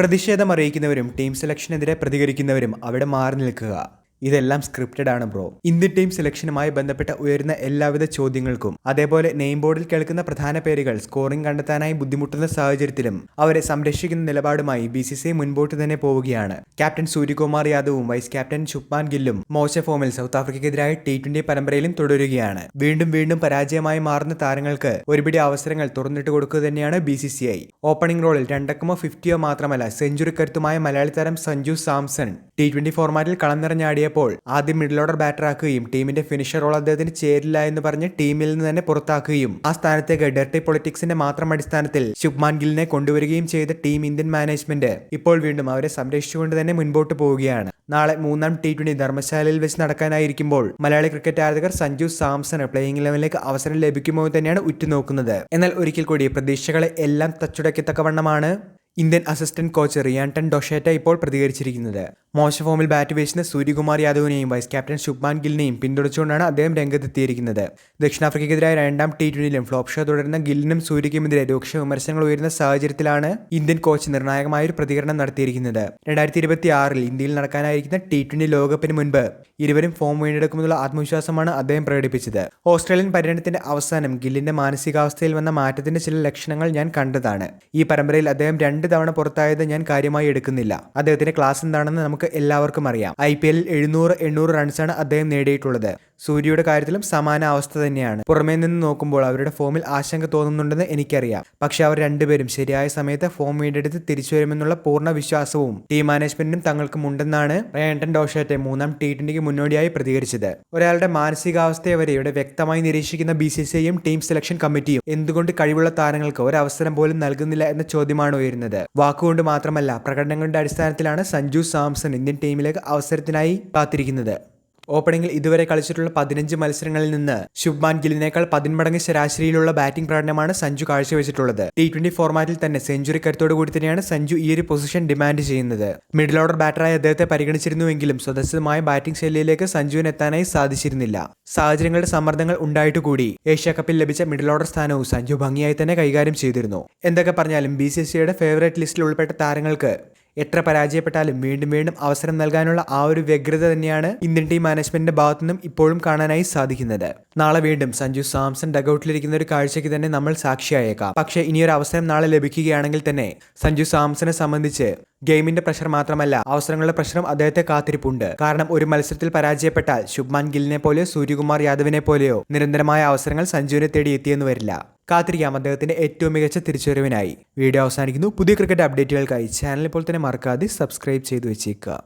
പ്രതിഷേധം അറിയിക്കുന്നവരും ടീം സെലക്ഷനെതിരെ പ്രതികരിക്കുന്നവരും അവിടെ മാറി നിൽക്കുക. ഇതെല്ലാം സ്ക്രിപ്റ്റഡ് ആണ് ബ്രോ. ഇന്ത്യൻ ടീം സെലക്ഷനുമായി ബന്ധപ്പെട്ട ഉയരുന്ന എല്ലാവിധ ചോദ്യങ്ങൾക്കും അതേപോലെ നെയിം ബോർഡിൽ കേൾക്കുന്ന പ്രധാന പേരുകൾ സ്കോറിംഗ് കണ്ടെത്താനായി ബുദ്ധിമുട്ടുന്ന സാഹചര്യത്തിലും അവരെ സംരക്ഷിക്കുന്ന നിലപാടുമായി BCCI മുൻപോട്ട് തന്നെ പോവുകയാണ്. ക്യാപ്റ്റൻ സൂര്യകുമാർ യാദവും വൈസ് ക്യാപ്റ്റൻ ശുഭ്മാൻ ഗില്ലും മോശം ഫോമിൽ സൗത്ത് ആഫ്രിക്കയ്ക്കെതിരായ T20 പരമ്പരയിലും തുടരുകയാണ്. വീണ്ടും പരാജയമായി മാറുന്ന താരങ്ങൾക്ക് ഒരുപിടി അവസരങ്ങൾ തുറന്നിട്ട് കൊടുക്കുക തന്നെയാണ് BCCI. ഓപ്പണിംഗ് റോളിൽ 2 50 മാത്രമല്ല സെഞ്ചുറി കരുത്തുമായ മലയാളി താരം സഞ്ജു സാംസൺ T20 ഫോർമാറ്റിൽ കളം നിറഞ്ഞാടിയ ആദ്യം മിഡിൽ ഓർഡർ ബാറ്ററാക്കുകയും ടീമിന്റെ ഫിനിഷർ റോൾ അദ്ദേഹത്തിന് ചേരില്ല എന്ന് പറഞ്ഞ് ടീമിൽ നിന്ന് തന്നെ പുറത്താക്കുകയും ആ സ്ഥാനത്തേക്ക് ഡർട്ടി പൊളിറ്റിക്സിന്റെ മാത്രം അടിസ്ഥാനത്തിൽ ശുഭ്മാൻ ഗില്ലിനെ കൊണ്ടുവരികയും ചെയ്ത ടീം ഇന്ത്യൻ മാനേജ്മെന്റ് ഇപ്പോൾ വീണ്ടും അവരെ സംരക്ഷിച്ചുകൊണ്ട് തന്നെ മുൻപോട്ട് പോവുകയാണ്. നാളെ 3ാം T20 ധർമ്മശാലയിൽ വെച്ച് നടക്കാനായിരിക്കുമ്പോൾ മലയാളി ക്രിക്കറ്റ് ആരാധകർ സഞ്ജു സാംസണ് പ്ലേയിങ് ലെവലിലേക്ക് അവസരം ലഭിക്കുമോ തന്നെയാണ് ഉറ്റുനോക്കുന്നത്. എന്നാൽ ഒരിക്കൽ കൂടി പ്രതീക്ഷകളെ എല്ലാം തച്ചുടക്കത്തക്കവണ്ണമാണ് ഇന്ത്യൻ അസിസ്റ്റന്റ് കോച്ച് റിയാൻടൺ ഡൊഷേറ്റ ഇപ്പോൾ പ്രതികരിച്ചിരിക്കുന്നത്. മോശം ഫോമിൽ ബാറ്റ് വീശുന്ന സൂര്യകുമാർ യാദവിനെയും വൈസ് ക്യാപ്റ്റൻ ശുഭ്മാൻ ഗില്ലിനെയും പിന്തുണച്ചുകൊണ്ടാണ് അദ്ദേഹം രംഗത്തെത്തിയിരിക്കുന്നത്. ദക്ഷിണാഫ്രിക്കയ്ക്കെതിരായ 2ാം T20യിലും ഫ്ലോപ്പ് ഷോ തുടരുന്ന ഗില്ലിനും സൂര്യക്കുമെതിരെ രൂക്ഷ വിമർശനങ്ങൾ ഉയരുന്ന സാഹചര്യത്തിലാണ് ഇന്ത്യൻ കോച്ച് നിർണായകമായൊരു പ്രതികരണം നടത്തിയിരിക്കുന്നത്. 2026 ഇന്ത്യയിൽ നടക്കാനായിരിക്കുന്ന T20 ലോകകപ്പിന് മുൻപ് ഇരുവരും ഫോം വീണ്ടെടുക്കുമെന്നുള്ള ആത്മവിശ്വാസമാണ് അദ്ദേഹം പ്രകടിപ്പിച്ചത്. ഓസ്ട്രേലിയൻ പര്യടനത്തിന്റെ അവസാനം ഗില്ലിന്റെ മാനസികാവസ്ഥയിൽ വന്ന മാറ്റത്തിന്റെ ചില ലക്ഷണങ്ങൾ ഞാൻ കണ്ടതാണ്. ഈ പരമ്പരയിൽ അദ്ദേഹം 2 തവണ പുറത്തായത് ഞാൻ കാര്യമായി എടുക്കുന്നില്ല. അദ്ദേഹത്തിന്റെ ക്ലാസ് എന്താണെന്ന് നമുക്ക് എല്ലാവർക്കും അറിയാം. IPL 700-800 റൺസാണ് അദ്ദേഹം നേടിയിട്ടുള്ളത്. സൂര്യയുടെ കാര്യത്തിലും സമാന അവസ്ഥ തന്നെയാണ്. പുറമേ നിന്ന് നോക്കുമ്പോൾ അവരുടെ ഫോമിൽ ആശങ്ക തോന്നുന്നുണ്ടെന്ന് എനിക്കറിയാം. പക്ഷെ അവർ രണ്ടുപേരും ശരിയായ സമയത്ത് ഫോം വീണ്ടെടുത്ത് തിരിച്ചു വരുമെന്നുള്ള പൂർണ്ണ വിശ്വാസവും ടീം മാനേജ്മെന്റിനും തങ്ങൾക്കുമുണ്ടെന്നാണ് റിയാൻടൺ ഡൊഷേറ്റ 3ാം T20ക്ക് മുന്നോടിയായി പ്രതികരിച്ചത്. ഒരാളുടെ മാനസികാവസ്ഥയെ വരെ ഇവിടെ വ്യക്തമായി നിരീക്ഷിക്കുന്ന BCCIയും ടീം സെലക്ഷൻ കമ്മിറ്റിയും എന്തുകൊണ്ട് കഴിവുള്ള താരങ്ങൾക്ക് ഒരവസരം പോലും നൽകുന്നില്ല എന്ന ചോദ്യമാണ് ഉയരുന്നത്. വാക്കുകൊണ്ട് മാത്രമല്ല പ്രകടനങ്ങളുടെ അടിസ്ഥാനത്തിലാണ് സഞ്ജു സാംസൺ ഇന്ത്യൻ ടീമിലേക്ക് അവസരത്തിനായി കാത്തിരിക്കുന്നത്. ഓപ്പണിംഗിൽ ഇതുവരെ കളിച്ചിട്ടുള്ള 15 മത്സരങ്ങളിൽ നിന്ന് ശുഭ്മാൻ ഗില്ലിനേക്കാൾ 10 മടങ്ങ് ശരാശരിയിലുള്ള ബാറ്റിംഗ് പ്രകടനമാണ് സഞ്ജു കാഴ്ചവെച്ചിട്ടുള്ളത്. T20 ഫോർമാറ്റിൽ തന്നെ സെഞ്ചുറി കരുത്തോടു കൂടി തന്നെയാണ് സഞ്ജു ഈ ഒരു പൊസിഷൻ ഡിമാൻഡ് ചെയ്യുന്നത്. മിഡിൽ ഓർഡർ ബാറ്ററായി അദ്ദേഹത്തെ പരിഗണിച്ചിരുന്നുവെങ്കിലും സ്വതസിദ്ധമായ ബാറ്റിംഗ് ശൈലിയിലേക്ക് സഞ്ജുവിന് എത്താനായി സാധിച്ചിരുന്നില്ല. സാഹചര്യങ്ങളുടെ സമ്മർദ്ദങ്ങൾ ഉണ്ടായിട്ടുകൂടി ഏഷ്യ കപ്പിൽ ലഭിച്ച മിഡിൽ ഓർഡർ സ്ഥാനവും സഞ്ജു ഭംഗിയായി തന്നെ കൈകാര്യം ചെയ്തിരുന്നു. എന്തൊക്കെ പറഞ്ഞാലും BCCIയുടെ ഫേവറേറ്റ് ലിസ്റ്റിൽ ഉൾപ്പെട്ട താരങ്ങൾക്ക് എത്ര പരാജയപ്പെട്ടാലും വീണ്ടും അവസരം നൽകാനുള്ള ആ ഒരു വ്യഗ്രത തന്നെയാണ് ഇന്ത്യൻ ടീം മാനേജ്മെന്റിന്റെ ഭാഗത്തുനിന്നും ഇപ്പോഴും കാണാനായി സാധിക്കുന്നത്. നാളെ വീണ്ടും സഞ്ജു സാംസൺ ഡഗൌട്ടിലിരിക്കുന്ന ഒരു കാഴ്ചയ്ക്ക് തന്നെ നമ്മൾ സാക്ഷിയായേക്കാം. പക്ഷേ ഇനിയൊരു അവസരം നാളെ ലഭിക്കുകയാണെങ്കിൽ തന്നെ സഞ്ജു സാംസനെ സംബന്ധിച്ച് ഗെയിമിന്റെ പ്രഷർ മാത്രമല്ല അവസരങ്ങളുടെ പ്രഷറും അദ്ദേഹത്തെ കാത്തിരിപ്പുണ്ട്. കാരണം ഒരു മത്സരത്തിൽ പരാജയപ്പെട്ടാൽ ശുഭ്മാൻ ഗില്ലിനെ പോലെയോ സൂര്യകുമാർ യാദവിനെ പോലെയോ നിരന്തരമായ അവസരങ്ങൾ സഞ്ജുവിനെ തേടി എത്തിയെന്ന് വരില്ല. കാത്തിരിക്കാം അദ്ദേഹത്തിന്റെ ഏറ്റവും മികച്ച തിരിച്ചുവരവിനായി. വീഡിയോ അവസാനിക്കുന്നു. പുതിയ ക്രിക്കറ്റ് അപ്ഡേറ്റുകൾക്കായി ചാനൽ ഇപ്പോൾ തന്നെ മറക്കാതെ സബ്സ്ക്രൈബ് ചെയ്തു വെച്ചേക്കുക.